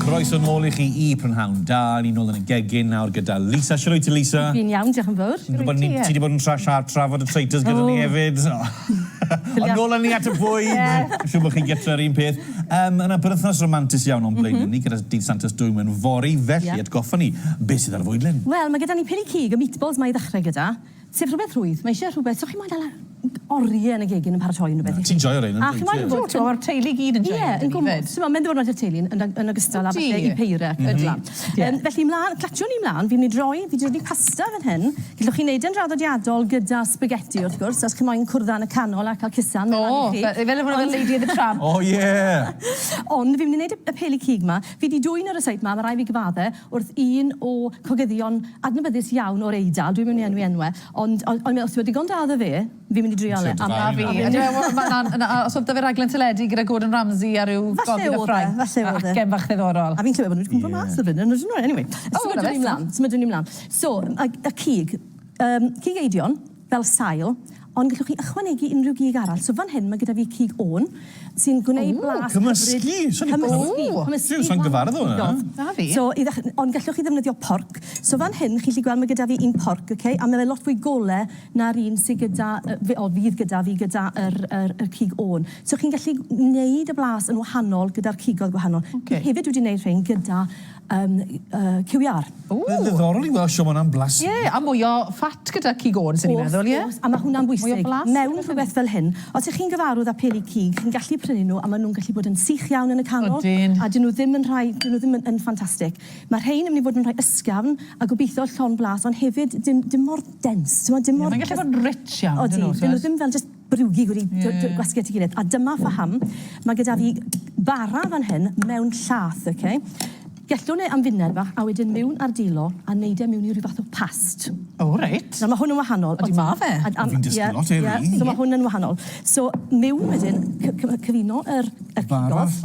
Croeso nôl I chi I Prynhawn. Da, ni nôl yn y gegin nawr gyda Lisa. Siarad ti, Lisa? Fi'n iawn, diolch yn fawr. Ti wedi bod yn trafod y traitors gyda ni hefyd. Ond nôl yn ni at y bwyd. Siw bod chi'n gyda'r un peth. Yna berthnos romantis iawn o'n blaen ni gyda dydd Santes Dwym yn fori. Felly, atgoffa ni, beth sydd ar fwydlen? Wel, mae gyda ni Peli cig y Meatballs mae I ddechrau gyda. Sef rhywbeth rwydd. Mae eisiau rhywbeth. So chi moyn dal oriau yn y gegin yn paratoi yn rhywbeth. Ti'n joio'r un? A chi moyn bod... O'r teulu gyd yn joio. Ie, yn gwmwyd. So mae'n mynd i fod yn teulu yn ogystal â falle I peiriau. Felly, clatiwn ni mlaen, fi'n mynd i droi, fi wedi pasta fan hyn. Gallwch chi wneud yn draddodiadol gyda spaghetti wrth gwrs, os chi moyn cwrdd yn y canol a cael cusan. Fel hwnna fel Lady of the Tramp. O, ie! Ond fi'n mynd i wneud y Peli cig ma. Fi wedi dwyn ar y seit ma, mae rai fi gyfadde, wrth un o cogyddion adnabyddus iawn o'r Eidal, dwi'n mynd i enwi. Ond os wedi digon da dda fe, fi'n mynd I drio le. A fi. Os oedd da fe raglen teledu gyda Gordon Ramsay a rhyw gogledd y ffrain. Falle oedd e. Acen bach ddiddorol. A fi'n clywed bod nhw'n gwmpa mas ar fyny. Anyway, symudwn ni mlaen. So, y cig eidion, fel sail, ond gallwch chi ychwanegu unrhyw gig arall. So fan hyn mae gyda fi cig o'n sy'n gwneud blas hyfryd. Cymysgu! Sa'n gyfaredd o hwnna? So, ond gallwch chi ddefnyddio porc. So fan hyn, chi'n gallu gweld mae gyda fi un porc, a mae lot fwy gole na'r un sydd gyda, fydd gyda fi gyda'r cig o'n. So chi'n gallu gwneud y blas yn wahanol gyda'r cigoedd gwahanol. Hefyd wedi gwneud rhain gyda cywiar. Ddiddorol I weld sio ma'n blas. Ie, a mwy o ffat gyda cig o'n, sy'n ni'n meddwl, ie? A mae hwnna'n bwysig. Mewn rhywbeth fel hyn, os ych chi'n gyfarwydd â Peli cig, chi'n gallu prynu nhw, a maen nhw'n gallu bod yn sych iawn yn y canol, a dyn nhw ddim yn ffantastig. Mae rhain yn mynd I fod yn rhai ysgafn, a gobeithio llon blas, ond hefyd dim mor dens. Mae'n gallu bod yn rich iawn. Dyn nhw ddim fel just brwgi wedi gwasgu at I gilydd. A dyma ffaham, mae gyda fi bara fan hyn mewn llath, Gallwn am funed bach, a wedyn mewn ar dilo, a neud mewn I rhyw fath o past. O, reit. So mae hwn yn wahanol. Odi ma fe? Fi'n dysgu lot eri. So mae hwn yn wahanol. So mewn wedyn, cyfuno yr cigodd.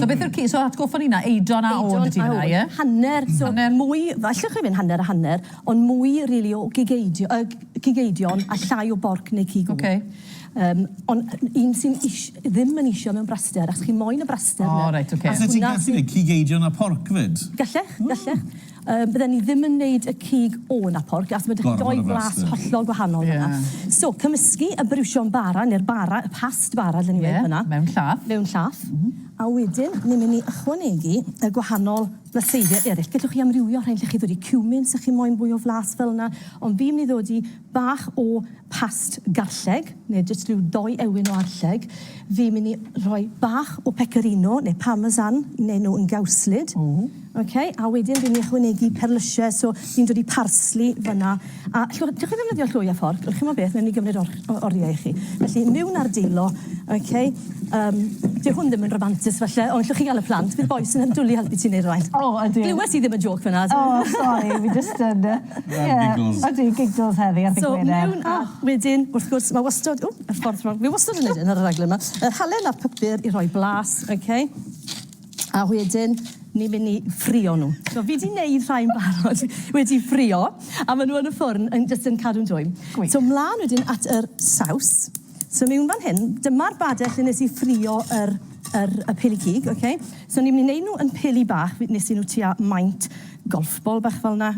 So beth yw'r cig? So atgoffa ni na, eidon a o'n ydy hynna, ie? Hanner. So mwy, allwch chi fynd hanner, ond mwy rili o gigeidion a llai o borc neu cig o'n. Ond un sy'n ddim yn eisiau mewn braster, achos chi moyn y braster. O, reit, oce. Os ti'n gallu cigeidion a porc fyd? Gallech. Bydden ni ddim yn gwneud y cig o'n a porc, as mae dych doi blas hollol gwahanol yna. So, cymysgu y brwsio'n bara, neu'r bara, y past bara, dyn ni wedi hynna. Mewn llath. Mewn llath. A wedyn, ni'n mynd I ychwanegu y gwahanol blaseiddiau eraill. Gallwch chi amrywio rhain lle chi ddod I cumin, sy'ch chi moyn fwy o flas fel yna, ond fi'n mynd I ddod I bach o past garlleg, neu jyst rhyw 2 ewyn o arlleg. Fi'n mynd I rhoi bach o pecorino, neu parmesan, I wneud nhw yn gawslyd. A wedyn fi'n mynd I ychwanegu perlysiau, so fi'n dod I parsli fyna. A diolch chi ddefnyddio llwy a fforc, rwy'ch chi'n beth, mewn I gymryd oriau I chi. Felly, mewn ar dilo, Dyw hwn ddim yn romantis felly, ond llwch chi gael y plant, fydd boes yn dwlu helpu ti'n neud rhaid. O, ydy. Glywes I ddim yn joc fyna. O, sorry, fi just yn... Ydy, giggles heddi ar so, mewn a wedyn, wrth gwrs, mae wastod... y ffordd rhwng, fi wastod yn neud yn yr raglen yma. Yr halen a'r papur I roi blas, A wedyn, ni'n mynd I ffrio nhw. So, fi di wneud rhain barod wedi ffrio, a maen nhw yn y ffwrn yn cadw'n dwym. So, mlaen wedyn at yr saws. So mewn fan hyn, dyma'r badell lle nes I ffrio y peli cig, So ni'n mynd I wneud nhw yn peli bach, nes I nhw tua maint golfbol bach fel yna,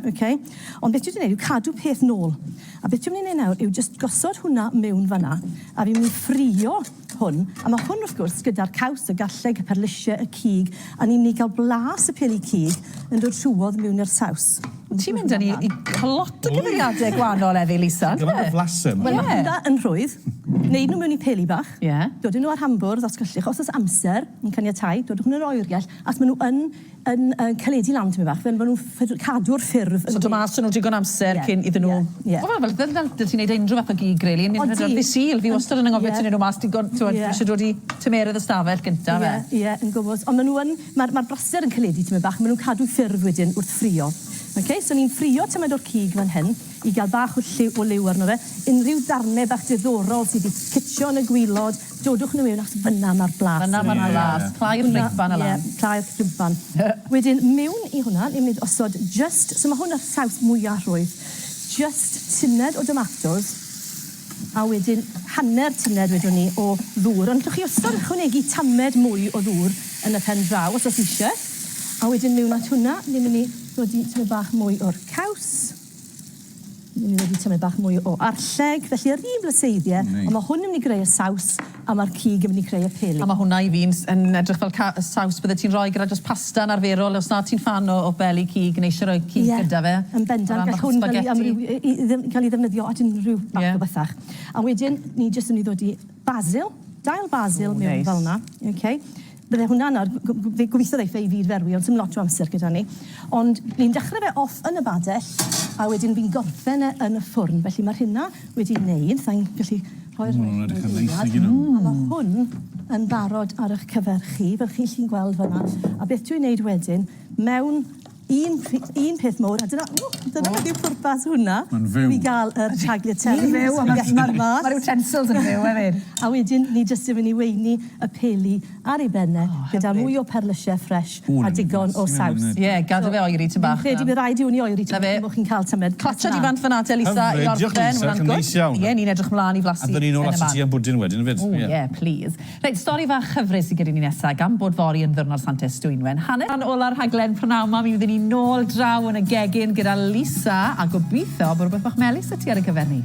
Ond beth dwi'n gwneud yw cadw peth nôl. A beth dwi'n mynd I wneud nawr yw just gosod hwnna mewn fanna, a fi'n mynd I ffrio hwn, a mae hwn wrth gwrs gyda'r caws, y galleg, y perlysiau, y cig, a ni'n mynd I gael blas y peli cig yn dod trwodd mewn i'r saws. Ti'n mynd â ni I lot o gyfeiriadau gwahanol eddi, Lisa. Dyma'n flasym. Wel, mae hwnna yn rhwydd. Neud nhw mewn I peli bach. Dod nhw ar hambwrdd, os gallwch. Os oes amser, yn caniatau, dod nhw'n yr oergell, as maen nhw yn caledu lan tymi bach, fel maen nhw'n cadw'r ffurf. So do mas nhw digon amser cyn iddyn nhw... O, fel, dyle ti'n neud unrhyw fath o gig, really. Ni'n meddwl ddisil, fi wastad yn yngofio ti'n neud nhw mas digon, ti'n eisiau dod I tymerydd y stafell gyntaf, fe. Ie, yn gwybod. Ond maen nhw'n... Mae'r braster yn caledu tymi bach, maen nhw'n cadw ffurf wedyn wrth ffrio. So ni'n ffrio tymad o'r cig fan hyn, I gael bach o liw arno fe. Unrhyw darnau bach diddorol sydd wedi cytio yn y gwylod, dodwch nhw mewn, achos fyna mae'r blas. Fyna mae'r blas. Clai'r llygban y lan. Clai'r llygban. Wedyn, mewn I hwnna, ni'n mynd osod just, so mae hwnna'r saws mwyaf rhwydd, just tyned o tomatoes, a wedyn hanner tyned wedwn ni o ddŵr. Ond llwch chi ystod ychwanegu tamed mwy o ddŵr yn y pen draw, os oes eisiau. A wedyn mewn at hwnna, ni'n mynd i ddod i tymau bach mwy o'r caws. Ni'n mynd i ddod i tymau bach mwy o arlleg. Felly yr un bleseiddiau, ond mae hwn yn mynd i greu y saws a mae'r cig yn mynd i greu y peli. A mae hwnna i fi'n yn edrych fel saws bydde ti'n rhoi gyda just pasta yn arferol, os na ti'n fan o beli cig, neu eisiau rhoi cig gyda fe. Yn bendant, gall hwn cael ei ddefnyddio at unrhyw bach o bethach. A wedyn, ni jyst yn mynd i ddod i basil, dail basil mewn fel yna. Bydde hwnna nawr, fe gobeithio ddeiff e i fyd ferwi, ond sy'n lot o amser gyda ni. Ond ni'n dechrau fe off yn y badell, a wedyn fi'n gorffen e yn y ffwrn. Felly mae'r hynna wedi wneud, sa'n gallu rhoi'r rhaid. A mae hwn yn barod ar eich cyfer chi, fel chi'n llen gweld fyna. A beth dwi'n wneud wedyn, mewn un peth mowr, a dyna beth yw pwrpas hwnna. Mae'n fyw. I gael yr tagliatelle. Mae'r utensils yn fyw hefyd. A wedyn, ni jyst yn mynd i weini y peli ar ei benne, gyda mwy o perlysiau ffres a digon o saws. Ie, gadw fe oeri ti'n bach. Fi'n credu bydd rhaid i hwn i oeri ti'n bach, bod chi'n cael tymed. Clatcha di fant fyna te, Lisa, i orffen. Ie, ni'n edrych mlaen i flasu. A dyn ni'n ôl at ti am bwdyn wedyn, fyd? Ie, please. Reit, stori fach chyfrus i gyda ni nesaf, gan bod fori yn ddwrnod Santes Dwynwen. Hanner an ola'r rhaglen Prynhawn ma, mi fyddwn ni nôl draw yn y gegin gyda Lisa a gobeithio bod rhywbeth bach melys y ti ar y cyfer ni.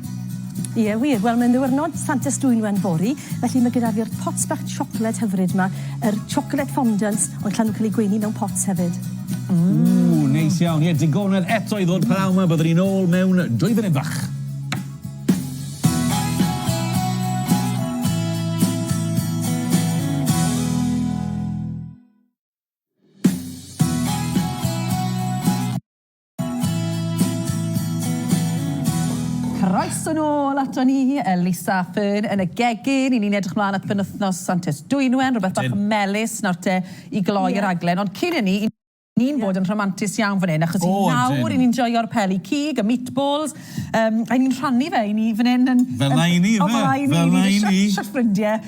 Ie, wir. Wel, mae'n ddiwrnod Santes Dwynwen fori, felly mae gyda fi'r pots bach siocled hyfryd yma, yr chocolate fondant, ond llan nhw'n cael ei gweini mewn pots hefyd. Neis iawn. Ie, digonedd eto i ddod Prynhawn ma, byddwn ni nôl mewn 2 funud bach. Croeso nôl ato ni, Lisa Fearn yn y gegin. Ni'n edrych mlaen at penwythnos Santes Dwynwen, rhywbeth bach melys nawr te i gloi yr aglen. Ond cyn i ni'n bod yn rhamantus iawn fan hyn, achos i nawr ni'n joio'r peli cig, y meatballs, a ni'n rhannu fe, i ni fan hyn yn... Fel na i ni, Siart ffrindiau.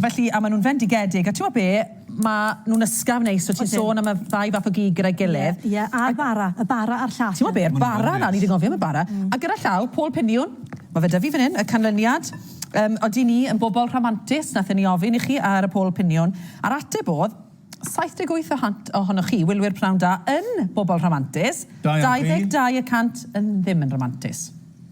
Felly, a maen nhw'n fendigedig, a ti'n be, mae nhw'n ysgaf neis, so ti'n sôn am y ddau fath o gig gyda'i gilydd. Ie, a'r bara, y bara a'r llall. Ti'n be'r bara na, ni wedi gofio am y bara. A gyda llaw, Prynhawn, mae fe dyfu fan hyn, y canlyniad. Oeddi ni yn bobl rhamantus, nath ni ofyn i chi ar y Prynhawn. A'r ateb oedd, 78% ohonoch chi, Wilwyr Prynhawn da, yn bobl rhamantus. 22% yn ddim yn rhamantus.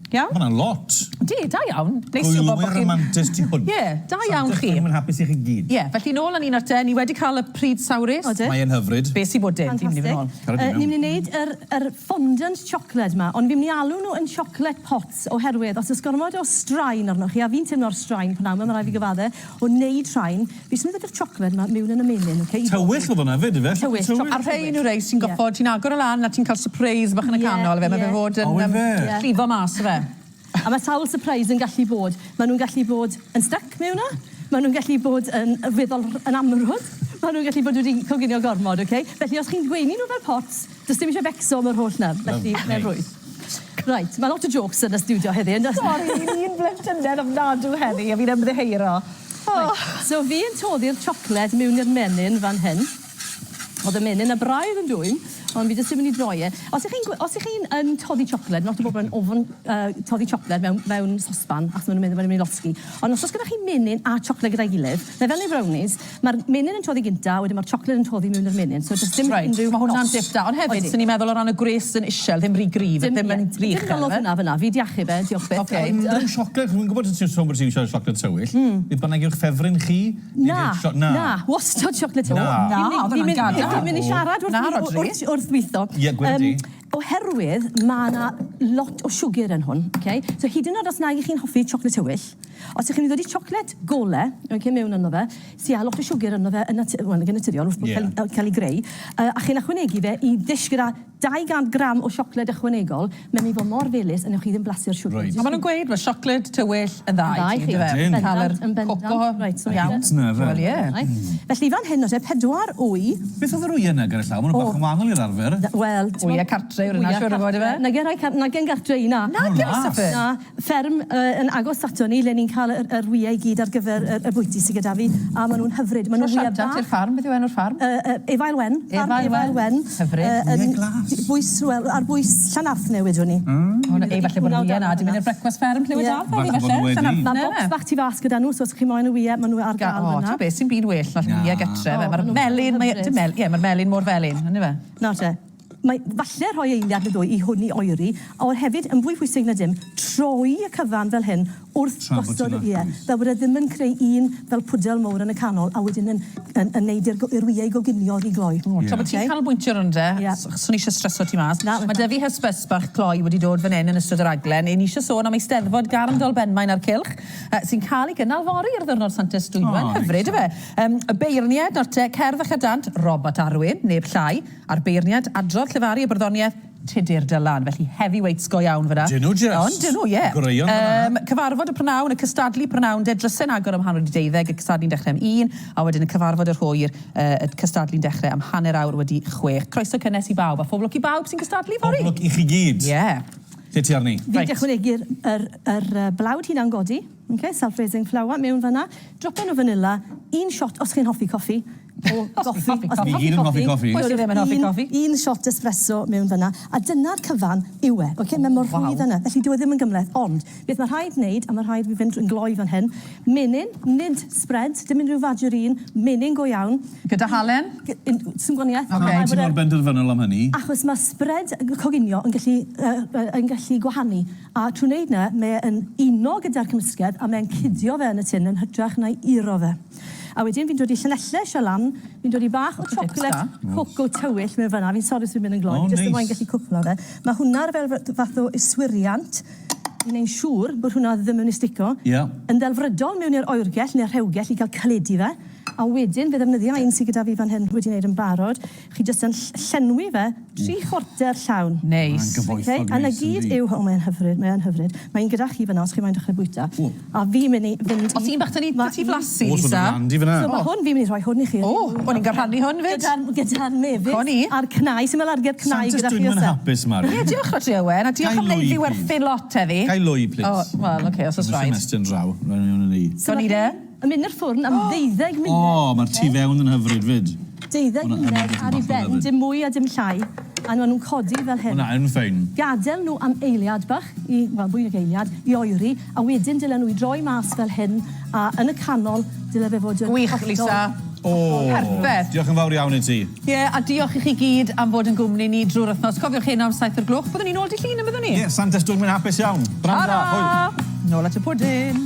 Iawn? Hwna'n lot. Di, da iawn. Gwylwyr rhamantus ti hwn. Ie, da iawn chi. Dwi'n hapus i chi gyd. Ie, felly nôl â ni'n arte, ni wedi cael y pryd sawrus. Mae'n hyfryd. Be sy'n bod dim, ti'n mynd i fy nôl. Ni'n mynd i wneud yr fondant siocled ma, ond fi'n mynd i alw nhw yn chocolate pots oherwydd, os ys gormod o straen arnoch chi, a fi'n teimlo'r straen pan mae rhaid fi gyfadde, o wneud straen, fi sy'n mynd i'r chocolate ma mewn yn y menyn, oce? Tywyll oedd hwnna fyd, ife? Tywyll. A'r rhai nhw reis sy'n goffod, ti'n agor o lan a ti'n cael surprise bach yn y canol, mae fe fod yn llifo mas fe. A mae sawl surprise yn gallu bod. Maen nhw'n gallu bod yn stuck mewn na. Maen nhw'n gallu bod yn feddwl yn amrwd. Maen nhw'n gallu bod wedi coginio gormod, oce? Felly os chi'n gweini nhw fel pots, does dim eisiau becso am yr holl na. Felly, mae'n rwydd. Right, mae lot o jokes yn y studio heddi. Sori, ni'n blentynedd ofnadw heddi, a fi'n ymddeheiro. So fi'n toddi'r chocolate mewn i'r menyn fan hyn. Oedd y menyn y braidd yn dwym, ond fi jyst yn mynd i droi e. Os ych chi'n toddi chocolate, lot o bobl yn ofn toddi chocolate mewn sosban, achos maen nhw'n mynd i losgi. Ond os gyda chi menyn a chocolate gyda'i gilydd, neu fel neu brownies, mae'r menyn yn toddi gynta, wedyn mae'r chocolate yn toddi mewn i'r menyn. So just dim unrhyw... Mae hwnna'n dip da, ond hefyd, sy'n ni'n meddwl o ran y gres yn isiel, ddim rhy grif, ddim yn grych. Dim galw fyna, fi diachu fe, diolch beth. Dim chocolate, dwi'n gwybod ti'n sôn bod ti'n eisiau chocolate tywyll. Bydd bynnag yw'ch ffefryn chi? Na, wastad chocolate tywyll. Fi'n mynd i siarad wrth weithio. Ie, gwedi. Oherwydd, mae yna lot o siwgr yn hwn. So hyd yn oed os nag chi'n hoffi chocolate tywyll, os ych chi'n ddod i chocolate gole, mewn yno fe, sy'n lot o siwgr yno fe, yn naturiol, wrth bod cael ei greu, a chi'n ychwanegu fe i ddys gyda 200 gram o siocled ychwanegol, mae'n mynd i fod mor felys, yn ewch chi ddim blasu'r siwgr. A maen nhw'n gweud, mae siocled tywyll yn dda i chi. Cael yr coco iawn. Felly fan hyn, 4 wy. Beth oedd yr wy yna gyda llaw? Maen nhw bach yn wahanol i'r arfer. Wel, wy a cartre yw'r yna, siwr o fod i fe? Na gen gartre yna. Na, gen Lisa Fearn. Na, fferm yn agos ato ni, le ni'n ni'n cael yr wyau i gyd ar gyfer y bwyty sydd gyda fi, a maen nhw'n hyfryd. Maen nhw'n wyau bach. I'r ffarm, beth yw enw'r ffarm? Efail Wen. Efail Wen. Hyfryd. Wyau glas. Ar bwys Llanarthne wedwn ni. Falle bod wyau na, dim yn y brecwast fferm clywed ar. Falle bod nhw wedi. Mae bocs bach tu fas gyda nhw, so os chi moyn y wyau, maen nhw ar gael O, fyna. ti'n beth sy'n byd well na'r wyau gytre. Mae'r melyn, mae'r melyn mor felyn, ynddo fe? Nawr te. Mae falle rhoi eiliad neu ddwy i hwn i oeri, a o'r hefyd, yn fwy pwysig na dim, troi y cyfan fel hyn wrth gosod fel bod e ddim yn creu un fel pwdel mowr yn y canol, a wedyn yn neud i'r wyau goginio i gloi. Tra bod ti'n canolbwyntio rhwng de, swn i eisiau streso ti mas. Mae da fi hysbys bach cloi wedi dod fan hyn yn ystod yr aglen. Ein eisiau sôn am eisteddfod Garmdol Benmaen a'r Cylch, sy'n cael ei gynnal fori ar ddwrnod Santes Dwynwen. Hyfryd, y fe. Y beirniad nawr te, cerdd a chydant, Robert Arwyn, neb llai, a'r beirniad adrodd llefaru y barddoniaeth Tudur Dylan, felly heavyweights go iawn fyda. Dyn nhw just. Dyn nhw, ie. Gwreion fyna. Cyfarfod y Prynhawn, y cystadlu Prynhawn, drysen agor am 12:30, y cystadlu'n dechrau am 1, a wedyn y cyfarfod yr hwyr, y cystadlu'n dechrau am 1:30 wedi 6. Croeso cynnes i bawb, a phoblwc i bawb sy'n cystadlu fori. Phoblwc i chi gyd. Ie. Lle ti arni? Fi'n dechrau'r blawd hynna'n godi, self-raising flour mewn fyna, dropyn o vanilla, un shot os chi'n hoffi coffi, o goffi. Ni gyd yn hoffi coffi. Pwy sydd ddim yn hoffi coffi? Un shot espresso mewn fyna, a dyna'r cyfan yw e. Mae mor rhwydd yna, felly dyw e ddim yn gymleth. Ond, beth mae rhaid wneud, a mae rhaid fi fynd yn gloi fan hyn, menyn, nid spread, dim unrhyw fadgerin, menyn go iawn. Gyda halen? Sy'n gwaniaeth. Ti'n mor benderfynol am hynny? Achos mae spread coginio yn gallu gwahanu. A trwy wneud na, mae'n uno gyda'r cymysgedd, a mae'n cydio fe yn y tin yn hytrach na'i iro fe. A wedyn fi'n dod i llanellau sialan, fi'n dod i bach o chocolate coco tywyll mewn fyna. Fi'n sori sy'n mynd yn gloi, jyst yn moyn gallu cwplo fe. Mae hwnna'r fel fath o yswiriant, i wneud siŵr bod hwnna ddim yn stico. Yn ddelfrydol mewn i'r oergell neu'r rhewgell i gael caledu fe. A wedyn, fe ddefnyddio un sydd gyda fi fan hyn wedi wneud yn barod. Chi jyst yn llenwi fe 3/4 llawn. Neis. A na gyd yw... O, mae'n hyfryd, mae'n hyfryd. Mae'n gyda chi fyna os chi moyn dechrau bwyta. A fi mynd i... O, ti'n bach dyn ni ti flasu, Lisa? O, Lisa? so mae hwn, fi'n mynd i rhoi hwn i chi. O, o'n i'n garhannu hwn fyd? Gyda'r mefyd. A'r cnau, sy'n mynd arger cnau gyda chi Santes dwi'n hapus, Mari. Ie, diolch o ti, Owen. A diolch am wneud fi werthu'n lot heddi. Gai lwy, please. O, wel, oce, os oes rhaid. So ni de? Yn mynd i'r ffwrn am 12 munud. O, mae'r tu fewn yn hyfryd fyd. 12 munud ar ei ben, dim mwy a dim llai. A maen nhw'n codi fel hyn. Hwna yn ffein. Gadael nhw am eiliad bach, wel, fwy nag eiliad, i oeri, a wedyn dylen nhw i droi mas fel hyn, a yn y canol, dylen fe fod yn... Gwych, Lisa. O, perffaith. Diolch yn fawr iawn i ti. Ie, a diolch i chi gyd am fod yn gwmni ni drwy'r wythnos. Cofiwch hyn am 7 o'r gloch. Byddwn ni'n ôl di llun, byddwn ni? Ie, Santes dwi'n mynd hapus iawn. Tara! Nôl at y pwdyn.